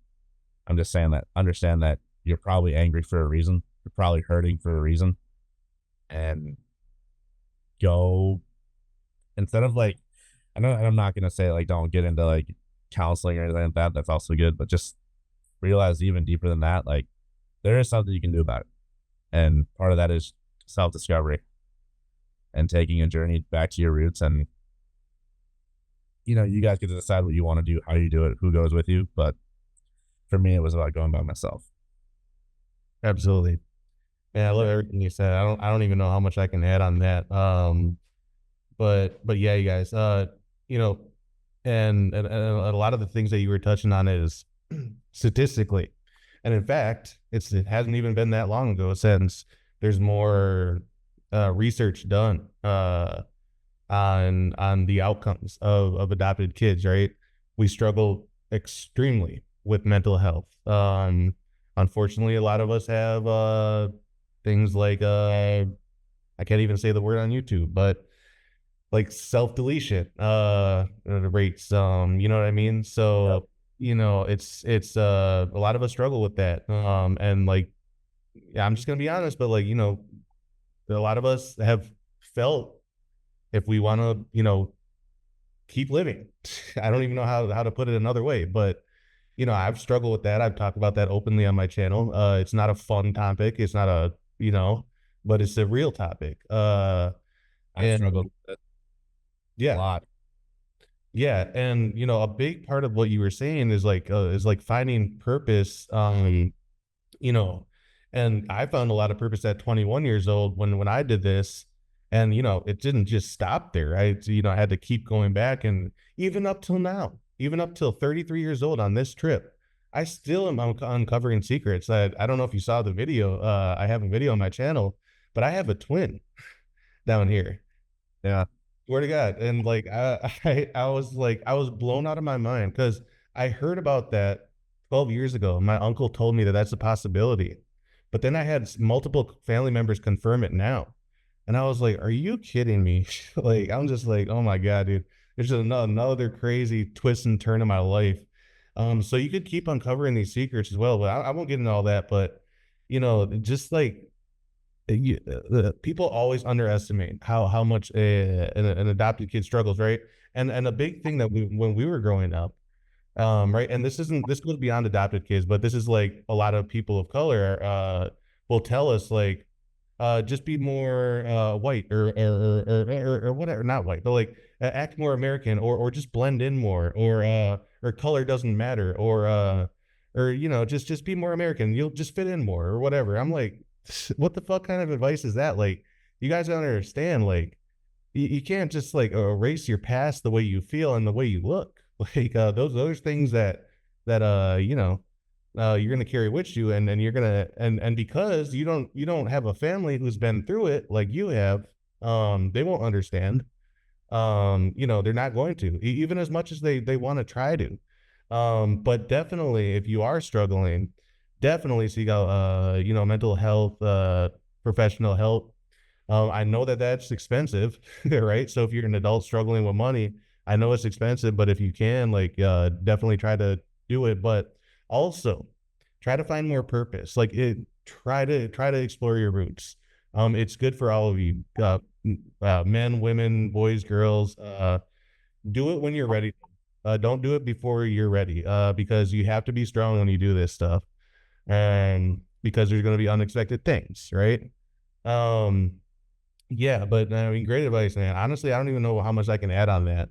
I'm just saying that understand that you're probably angry for a reason. You're probably hurting for a reason. And go, instead of, like, I'm not going to say, like, don't get into, like, counseling or anything like that. That's also good. But just realize even deeper than that, like, there is something you can do about it. And part of that is self-discovery and taking a journey back to your roots. And, you guys get to decide what you want to do, how you do it, who goes with you. But For me, it was about going by myself. Absolutely. Yeah, I love everything you said. I don't even know how much I can add on that. But yeah, you guys, you know, and a lot of the things that you were touching on is statistically, and in fact, it hasn't even been that long ago since there's more research done on the outcomes of adopted kids. Right, we struggle extremely with mental health. Unfortunately, a lot of us have things like I can't even say the word on YouTube, but like self deletion rates. You know what I mean? Yep. So it's a lot of us struggle with that. And like, yeah, I'm just gonna be honest, but like, a lot of us have felt if we want to, keep living. I don't even know how to put it another way, but I've struggled with that. I've talked about that openly on my channel. It's not a fun topic. It's not a, but it's a real topic. I've struggled And with it a yeah, lot. yeah, and a big part of what you were saying is like finding purpose. You know, and I found a lot of purpose at 21 years old when I did this, and it didn't just stop there. I had to keep going back, and even up till now, even up till 33 years old on this trip, I still am uncovering secrets. I don't know if you saw the video. I have a video on my channel, but I have a twin down here. Yeah. Swear to God. And like I was blown out of my mind because I heard about that 12 years ago. My uncle told me that that's a possibility. But then I had multiple family members confirm it now. And I was like, are you kidding me? Like, I'm just like, oh my God, dude. There's just another crazy twist and turn in my life. So you could keep uncovering these secrets as well, but I won't get into all that. But just like people always underestimate how much an adopted kid struggles, right? And a big thing that when we were growing up, right, and this goes beyond adopted kids, but this is like a lot of people of color will tell us like just be more white or whatever, not white, but like act more American or just blend in more or color doesn't matter or just be more American, you'll just fit in more or whatever. I'm like, what the fuck kind of advice is that? Like, you guys don't understand. Like, you can't just like erase your past, the way you feel and the way you look. Like, those things that you're gonna carry with you, and you're gonna and because you don't have a family who's been through it like you have, they won't understand. They're not going to, even as much as they want to try to. But definitely, if you are struggling, definitely seek out, mental health, professional help. I know that that's expensive, right? So if you're an adult struggling with money, I know it's expensive, but if you can, like, definitely try to do it. But also, try to find more purpose. Like, try to explore your roots. It's good for all of you, men, women, boys, girls. Do it when you're ready. Don't do it before you're ready, because you have to be strong when you do this stuff, and because there's going to be unexpected things, right? Um, yeah, but I mean, great advice, man. Honestly, I don't even know how much I can add on that.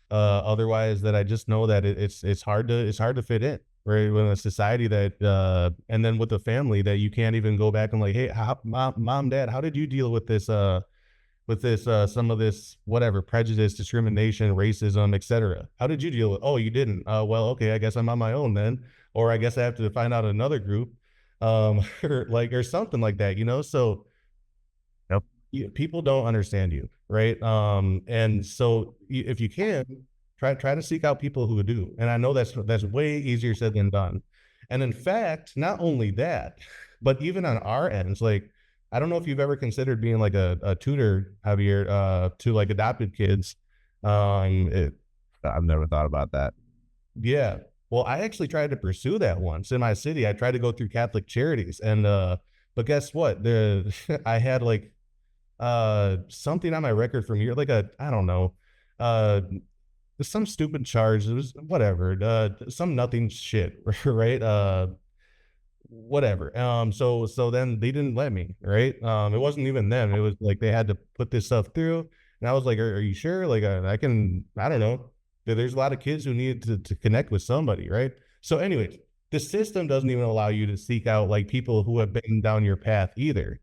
Otherwise, that I just know that it's hard to fit in, right? With a society that, and then with a family that you can't even go back and like, hey, mom, dad, how did you deal with this some of this whatever prejudice, discrimination, racism, etc.? How did you deal with? Oh, you didn't. Well, okay, I guess I'm on my own then, or I guess I have to find out another group, or something like that. So Yep. people don't understand you, right? And so if you can, try to seek out people who do. And I know that's way easier said than done. And in fact, not only that, but even on our ends, like, I don't know if you've ever considered being like a tutor, Javier, to like adopted kids. It, I've never thought about that. yeah. Well, I actually tried to pursue that once in my city. I tried to go through Catholic charities, and but guess what? I had like something on my record from here, like a, I don't know, uh some stupid charge. It was whatever, some nothing shit, right? Whatever. So then they didn't let me, right? It wasn't even them. It was like they had to put this stuff through, and I was like, are you sure? Like, I can, I don't know. There's a lot of kids who need to connect with somebody, right? So anyways, the system doesn't even allow you to seek out like people who have been down your path either.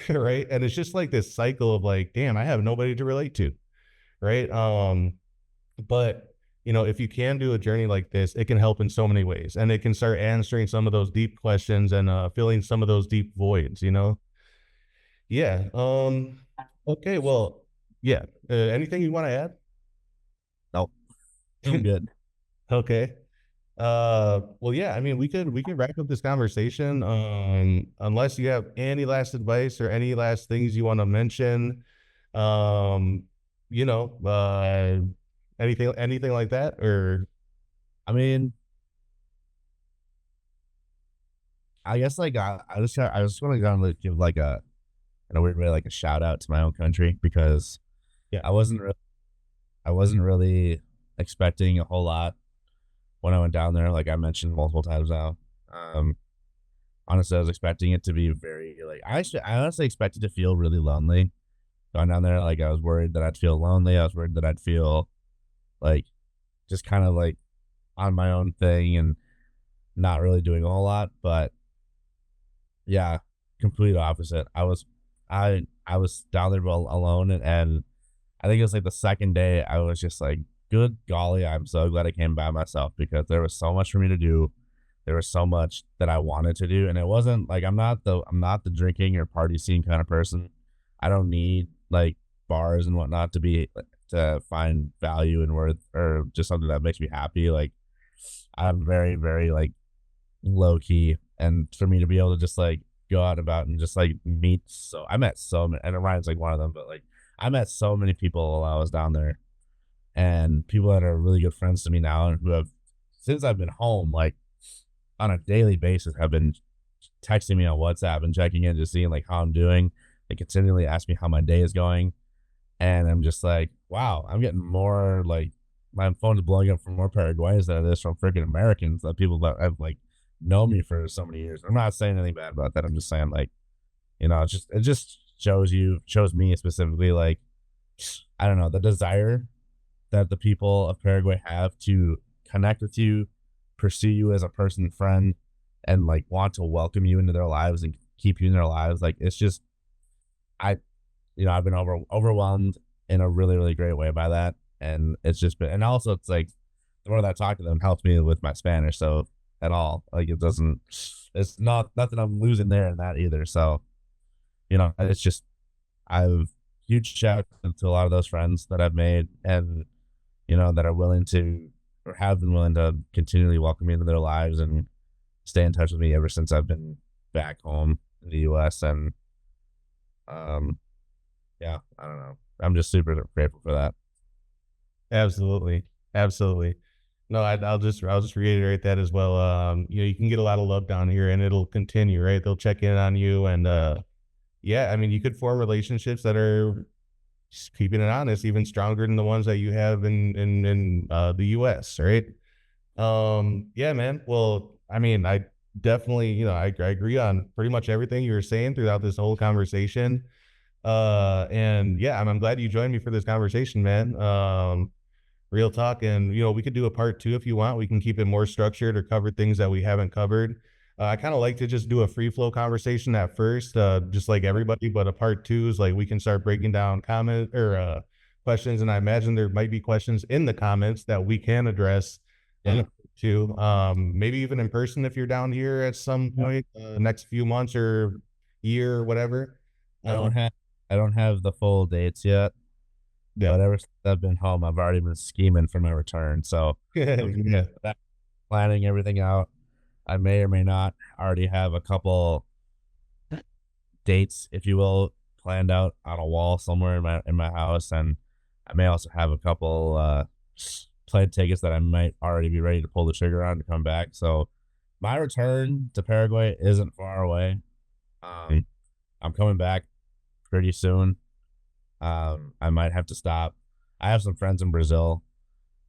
Right. And it's just like this cycle of like, damn, I have nobody to relate to. Right. But if you can do a journey like this, it can help in so many ways, and it can start answering some of those deep questions and filling some of those deep voids. Yeah. Okay. Well, yeah. Anything you want to add? Nope, I'm good. Okay. Well, yeah, I mean, we could wrap up this conversation. Unless you have any last advice or any last things you want to mention. Um, you know, anything like that, or I mean, I guess like I just want to kind of give like a in a weird way like a shout out to my own country because yeah, I wasn't really, I wasn't really expecting a whole lot when I went down there. Like I mentioned multiple times now. Um, Honestly, I was expecting it to be very like I honestly expected to feel really lonely going down there. Like I was worried that I'd feel lonely. I was worried that I'd feel like just kind of like on my own thing and not really doing a whole lot. But yeah, complete opposite. I was down there alone, and I think it was like the second day I was just like, good golly, I'm so glad I came by myself because there was so much for me to do. There was so much that I wanted to do, and it wasn't like I'm not the drinking or party scene kind of person. I don't need like bars and whatnot to find value and worth or just something that makes me happy. Like I'm very very like low key, and for me to be able to just like go out about and just like meet, so I met so many, and Ryan's like one of them, but like I met so many people while I was down there, and people that are really good friends to me now and who have since I've been home like on a daily basis have been texting me on WhatsApp and checking in, just seeing like how I'm doing. They continually ask me how my day is going, and I'm just like, wow, I'm getting more like my phone's blowing up from more Paraguayans than it is from freaking Americans, that people that have like known me for so many years. I'm not saying anything bad about that. I'm just saying like, it just shows me specifically like, I don't know, the desire that the people of Paraguay have to connect with you, pursue you as a person and friend, and like want to welcome you into their lives and keep you in their lives. Like it's just I I've been overwhelmed in a really, really great way by that. And it's just been, and also it's like the more that I talk to them helps me with my Spanish. So at all, like it's not nothing I'm losing there in that either. So, it's just, I've huge shout out to a lot of those friends that I've made and, that are willing to, or have been willing to continually welcome me into their lives and stay in touch with me ever since I've been back home in the US. And, um, yeah, I don't know. I'm just super grateful for that. absolutely, absolutely. No, I'll just reiterate that as well. You can get a lot of love down here, and it'll continue, right? They'll check in on you, and yeah, I mean, you could form relationships that are, just keeping it honest, even stronger than the ones that you have in the U.S., right? Yeah, man. Well, I mean, I definitely, I agree on pretty much everything you were saying throughout this whole conversation. And yeah, I'm glad you joined me for this conversation, man. Real talk. And we could do a part two if you want. We can keep it more structured or cover things that we haven't covered. I kind of like to just do a free flow conversation at first, just like everybody, but a part two is like we can start breaking down comment or questions, and I imagine there might be questions in the comments that we can address in a part two, maybe even in person if you're down here at some point, next few months or year or whatever. I uh, don't have I don't have the full dates yet, yeah. but ever since I've been home, I've already been scheming for my return. So Yeah. that planning everything out. I may or may not already have a couple dates, if you will, planned out on a wall somewhere in my house, and I may also have a couple plane tickets that I might already be ready to pull the trigger on to come back. So my return to Paraguay isn't far away. Um, I'm coming back pretty soon. I might have to stop. I have some friends in Brazil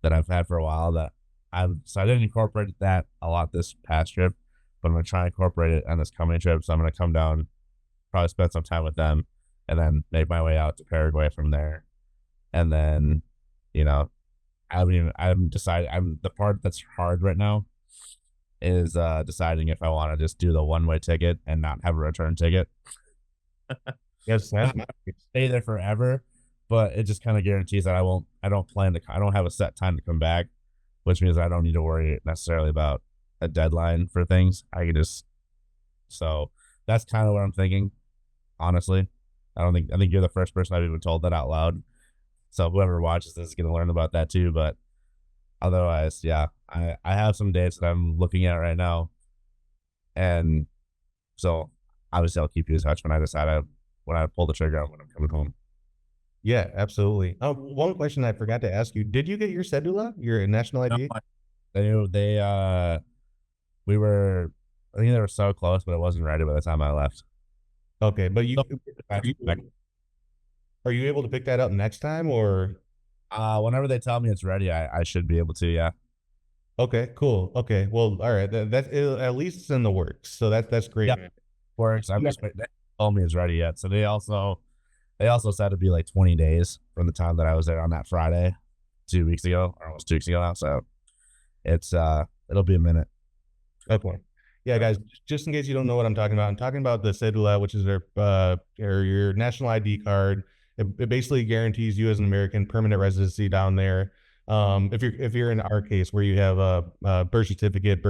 that I've had for a while that I didn't incorporate that a lot this past trip, but I'm gonna try and incorporate it on this coming trip. So I'm gonna come down, probably spend some time with them, and then make my way out to Paraguay from there. And then, you know, I haven't decided. I'm the part that's hard right now is deciding if I want to just do the one-way ticket and not have a return ticket. Yes, that's Not my stay there forever, but it just kind of guarantees that I don't plan to, I don't have a set time to come back, which means I don't need to worry necessarily about a deadline for things. I can just, so that's kind of what I'm thinking, honestly. I think you're the first person I've even told that out loud. So whoever watches this is going to learn about that too. But otherwise, yeah, I have some dates that I'm looking at right now. And so obviously I'll keep you in touch when I decide when I pull the trigger on when I'm coming home. Yeah, absolutely. One question I forgot to ask you: did you get your cedula, your national No, ID? we were, I think they were so close, but it wasn't ready by the time I left. Okay, but So, are you are you able to pick that up next time, or? whenever they tell me it's ready, I should be able to. Yeah. Okay, cool. Okay, well, all right. At least it's in the works, so that's great, Yeah. man. Works. I'm Yeah. just waiting. They told me it's ready yet. So they also said it'd be like 20 days from the time that I was there on that Friday 2 weeks ago, or almost 2 weeks ago now. So it's it'll be a minute. Okay. Yeah, guys, just in case you don't know what I'm talking about, I'm talking about the cedula, which is or your national ID card. It basically guarantees you as an American permanent residency down there. If you're in our case where you have a birth certificate,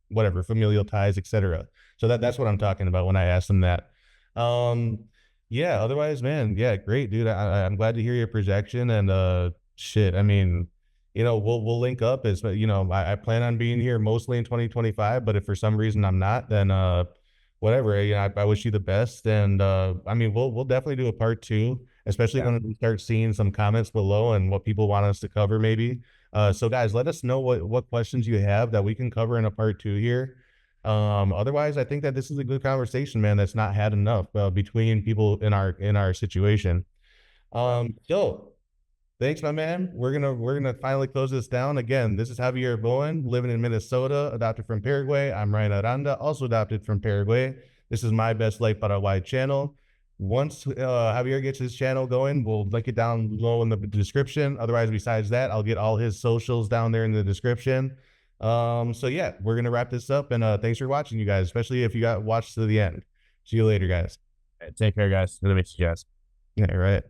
whatever, familial ties, etc. So that's what I'm talking about when I asked them that. Um, yeah. Otherwise, man, yeah, great, dude. I'm glad to hear your projection and shit. I mean, we'll link up as, I plan on being here mostly in 2025, but if for some reason I'm not, then whatever. I wish you the best, and I mean, we'll definitely do a part two, especially Yeah. when we start seeing some comments below and what people want us to cover, maybe. So guys, let us know what questions you have that we can cover in a part two here. Otherwise, I think that this is a good conversation, man. That's not had enough between people in our situation. So thanks, my man. We're gonna finally close this down. Again, this is Javier Bowen, living in Minnesota, adopted from Paraguay. I'm Ryan Aranda, also adopted from Paraguay. This is My Best Life Paraguay channel. Once Javier gets his channel going, we'll link it down below in the description. Otherwise, besides that, I'll get all his socials down there in the description. So yeah, we're gonna wrap this up, and thanks for watching, you guys, especially if you got watched to the end. See you later, guys. Hey, take care, guys. Good to meet you guys. Yeah, right.